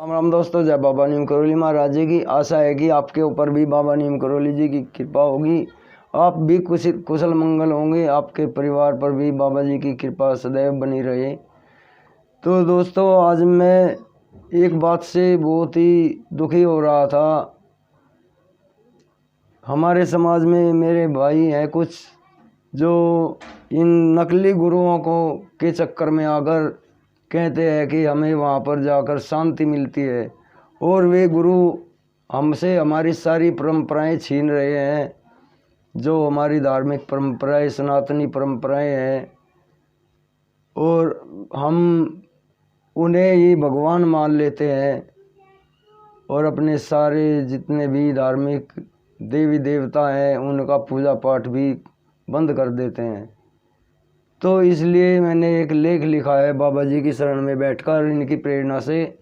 राम राम दोस्तों, जय बाबा नीम करौली महाराज जी की। आशा है कि आपके ऊपर भी बाबा नीम करौली जी की कृपा होगी, आप भी कुशल मंगल होंगे, आपके परिवार पर भी बाबा जी की कृपा सदैव बनी रहे। तो दोस्तों, आज मैं एक बात से बहुत ही दुखी हो रहा था। हमारे समाज में मेरे भाई हैं कुछ जो इन नकली गुरुओं को के चक्कर में आकर कहते हैं कि हमें वहाँ पर जाकर शांति मिलती है, और वे गुरु हमसे हमारी सारी परंपराएं छीन रहे हैं। जो हमारी धार्मिक परंपराएं, सनातनी परंपराएं हैं, और हम उन्हें ही भगवान मान लेते हैं, और अपने सारे जितने भी धार्मिक देवी देवता हैं उनका पूजा पाठ भी बंद कर देते हैं। तो इसलिए मैंने एक लेख लिखा है बाबा जी की शरण में बैठकर, इनकी प्रेरणा से,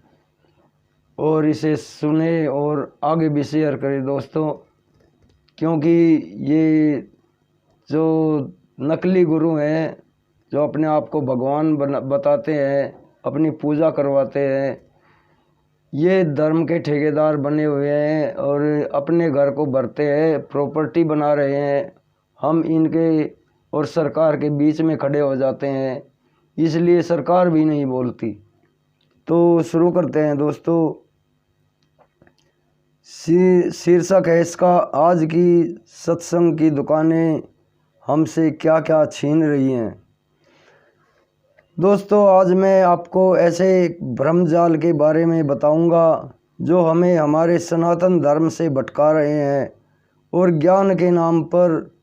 और इसे सुने और आगे भी शेयर करें दोस्तों। क्योंकि ये जो नकली गुरु हैं, जो अपने आप को भगवान बताते हैं, अपनी पूजा करवाते हैं, ये धर्म के ठेकेदार बने हुए हैं और अपने घर को भरते हैं, प्रॉपर्टी बना रहे हैं। हम इनके और सरकार के बीच में खड़े हो जाते हैं, इसलिए सरकार भी नहीं बोलती। तो शुरू करते हैं दोस्तों। शीर्षक है इसका, आज की सत्संग की दुकानें हमसे क्या क्या छीन रही हैं। दोस्तों, आज मैं आपको ऐसे भ्रमजाल के बारे में बताऊंगा जो हमें हमारे सनातन धर्म से भटका रहे हैं और ज्ञान के नाम पर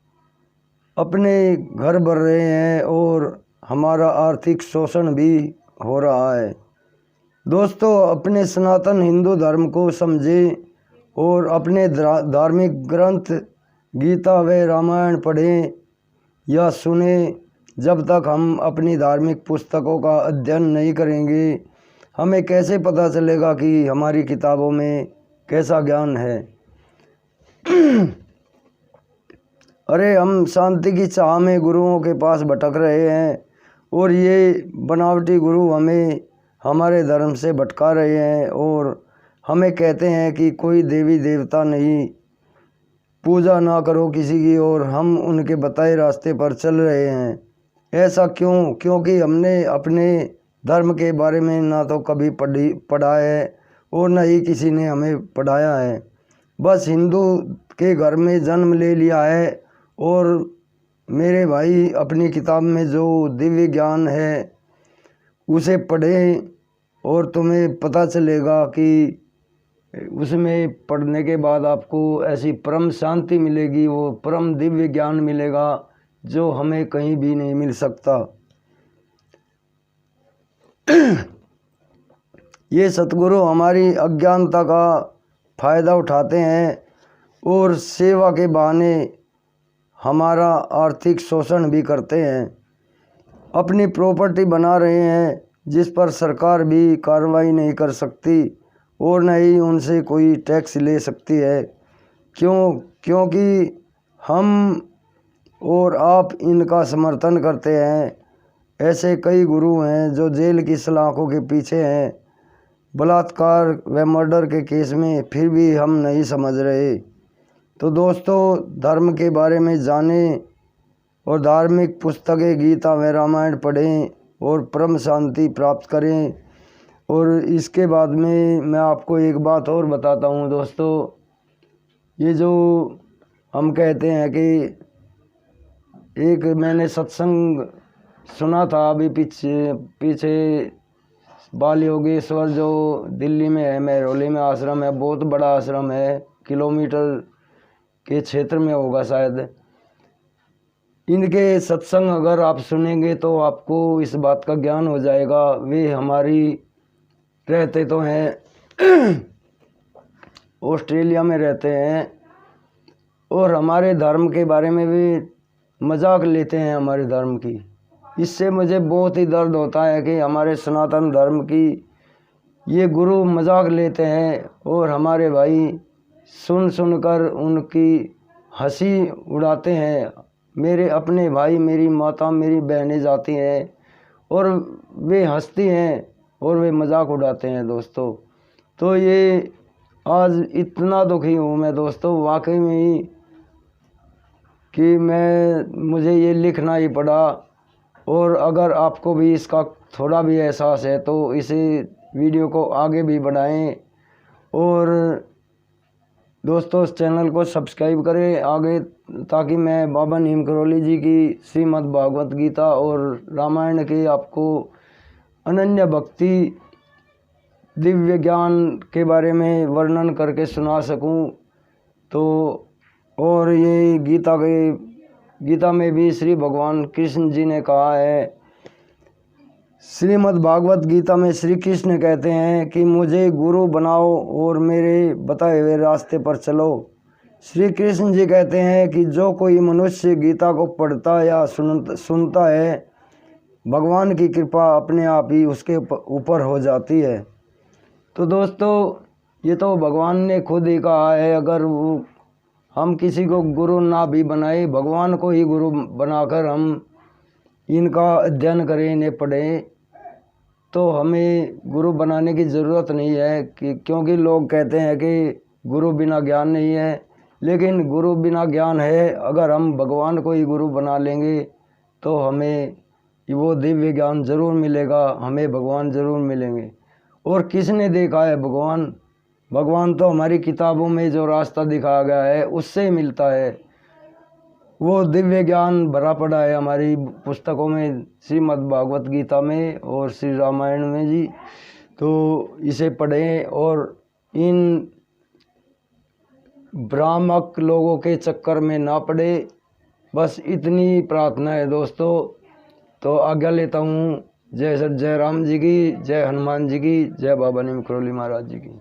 अपने घर भर रहे हैं, और हमारा आर्थिक शोषण भी हो रहा है। दोस्तों, अपने सनातन हिंदू धर्म को समझें और अपने धार्मिक ग्रंथ गीता व रामायण पढ़ें या सुने। जब तक हम अपनी धार्मिक पुस्तकों का अध्ययन नहीं करेंगे, हमें कैसे पता चलेगा कि हमारी किताबों में कैसा ज्ञान है। अरे, हम शांति की चाह में गुरुओं के पास भटक रहे हैं, और ये बनावटी गुरु हमें हमारे धर्म से भटका रहे हैं, और हमें कहते हैं कि कोई देवी देवता नहीं, पूजा ना करो किसी की, और हम उनके बताए रास्ते पर चल रहे हैं। ऐसा क्यों? क्योंकि हमने अपने धर्म के बारे में ना तो कभी पढ़ा है और न ही किसी ने हमें पढ़ाया है। बस हिंदू के घर में जन्म ले लिया है, और मेरे भाई अपनी किताब में जो दिव्य ज्ञान है उसे पढ़ें, और तुम्हें पता चलेगा कि उसमें पढ़ने के बाद आपको ऐसी परम शांति मिलेगी, वो परम दिव्य ज्ञान मिलेगा जो हमें कहीं भी नहीं मिल सकता। ये सतगुरु हमारी अज्ञानता का फायदा उठाते हैं और सेवा के बहाने हमारा आर्थिक शोषण भी करते हैं। अपनी प्रॉपर्टी बना रहे हैं जिस पर सरकार भी कार्रवाई नहीं कर सकती और न ही उनसे कोई टैक्स ले सकती है। क्योंकि हम और आप इनका समर्थन करते हैं। ऐसे कई गुरु हैं जो जेल की सलाखों के पीछे हैं, बलात्कार व मर्डर के केस में, फिर भी हम नहीं समझ रहे। तो दोस्तों, धर्म के बारे में जानें और धार्मिक पुस्तकें गीता व रामायण पढ़ें और परम शांति प्राप्त करें। और इसके बाद में मैं आपको एक बात और बताता हूँ दोस्तों। ये जो हम कहते हैं कि एक मैंने सत्संग सुना था अभी पीछे बाल योगेश्वर जो दिल्ली में है, महरौली में आश्रम है, बहुत बड़ा आश्रम है, किलोमीटर के क्षेत्र में होगा शायद। इनके सत्संग अगर आप सुनेंगे तो आपको इस बात का ज्ञान हो जाएगा। वे हमारी रहते तो हैं ऑस्ट्रेलिया में रहते हैं, और हमारे धर्म के बारे में भी मजाक लेते हैं हमारे धर्म की। इससे मुझे बहुत ही दर्द होता है कि हमारे सनातन धर्म की ये गुरु मजाक लेते हैं, और हमारे भाई सुनकर उनकी हंसी उड़ाते हैं। मेरे अपने भाई, मेरी माता, मेरी बहनें जाती हैं और वे हंसती हैं और वे मजाक उड़ाते हैं दोस्तों। तो ये आज इतना दुखी हूँ मैं दोस्तों वाकई में ही कि मुझे ये लिखना ही पड़ा। और अगर आपको भी इसका थोड़ा भी एहसास है तो इसे वीडियो को आगे भी बढ़ाएं और दोस्तों इस चैनल को सब्सक्राइब करें आगे, ताकि मैं बाबा नीम करौली जी की श्रीमद् भागवत गीता और रामायण के आपको अनन्य भक्ति दिव्य ज्ञान के बारे में वर्णन करके सुना सकूं। तो और ये गीता में भी श्री भगवान कृष्ण जी ने कहा है, श्रीमद् भागवत गीता में श्री कृष्ण कहते हैं कि मुझे गुरु बनाओ और मेरे बताए हुए रास्ते पर चलो। श्री कृष्ण जी कहते हैं कि जो कोई मनुष्य गीता को पढ़ता या सुनता है, भगवान की कृपा अपने आप ही उसके ऊपर हो जाती है। तो दोस्तों ये तो भगवान ने खुद ही कहा है, अगर हम किसी को गुरु ना भी बनाए, भगवान को ही गुरु बनाकर हम इनका अध्ययन करें, इन्हें पढ़ें, तो हमें गुरु बनाने की ज़रूरत नहीं है क्योंकि लोग कहते हैं कि गुरु बिना ज्ञान नहीं है, लेकिन गुरु बिना ज्ञान है। अगर हम भगवान को ही गुरु बना लेंगे तो हमें वो दिव्य ज्ञान ज़रूर मिलेगा, हमें भगवान ज़रूर मिलेंगे। और किसने देखा है भगवान? भगवान तो हमारी किताबों में जो रास्ता दिखाया गया है उससे ही मिलता है। वो दिव्य ज्ञान भरा पड़ा है हमारी पुस्तकों में, श्रीमद् भागवत गीता में और श्री रामायण में जी। तो इसे पढ़ें और इन भ्रामक लोगों के चक्कर में ना पड़े, बस इतनी प्रार्थना है दोस्तों। तो आज्ञा लेता हूँ। जय राम जी की, जय हनुमान जी की, जय बाबा नीम करौली महाराज जी की।